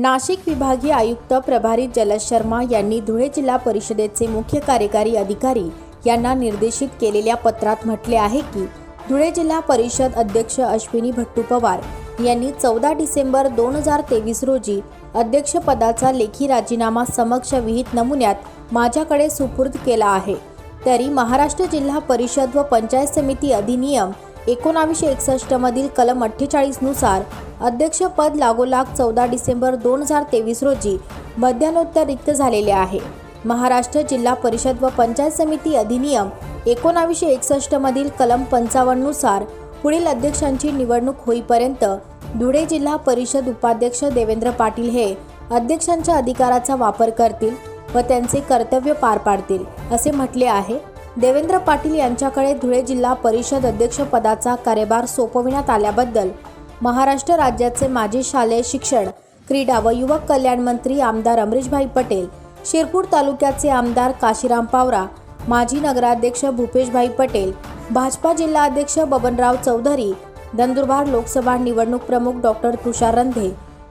नाशिक विभागीय आयुक्त प्रभारी जलज शर्मा यांनी धुळे जिल्हा परिषदेचे मुख्य कार्यकारी अधिकारी यांना निर्देशित केलेल्या पत्रात म्हटले आहे की धुळे जिल्हा परिषद अध्यक्ष अश्विनी भट्टू पवार यांनी 14 डिसेंबर 2023 रोजी अध्यक्षपदाचा लेखी राजीनामा समक्ष विहित नमुन्यात माझ्याकडे सुपूर्द केला आहे। तरी महाराष्ट्र जिल्हा परिषद व पंचायत समिती अधिनियम 1961 मधील कलम 48 नुसार अध्यक्षपद लागोलाग 14 डिसेंबर 2023 रोजी मध्यान्होत्तर रिक्त झालेले आहे। महाराष्ट्र जिल्हा परिषद व पंचायत समिती अधिनियम 1961 मधील कलम 55 नुसार पुढील अध्यक्षांची निवडणूक होईपर्यंत धुळे जिल्हा परिषद उपाध्यक्ष देवेंद्र पाटील हे अध्यक्षांच्या अधिकाराचा वापर करतील व त्यांचे कर्तव्य पार पाडतील असे म्हटले आहे। देवेंद्र पाटील यांच्याकडे धुळे जिल्हा परिषद अध्यक्षपदाचा कार्यभार सोपविण्यात आल्याबद्दल महाराष्ट्र राज्याचे माजी शालेय शिक्षण, क्रीडा व युवक कल्याण मंत्री आमदार अमरीशभाई पटेल, शिरपूर तालुक्याचे आमदार काशीराम पावरा, माजी नगराध्यक्ष भूपेशभाई पटेल, भाजपा जिल्हा अध्यक्ष बबनराव चौधरी, नंदुरबार लोकसभा निवडणूक प्रमुख डॉक्टर तुषार रंधे,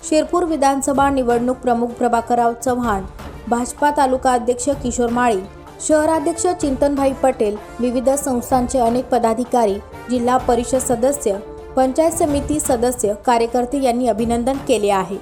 शिरपूर विधानसभा निवडणूक प्रमुख प्रभाकरराव चव्हाण, भाजपा तालुका अध्यक्ष किशोर माळी, शहराध्यक्ष चिंतनभाई पटेल, विविध संस्थांचे अनेक पदाधिकारी, जिल्हा परिषद सदस्य, पंचायत समिती सदस्य, कार्यकर्ते यांनी अभिनंदन केले आहे।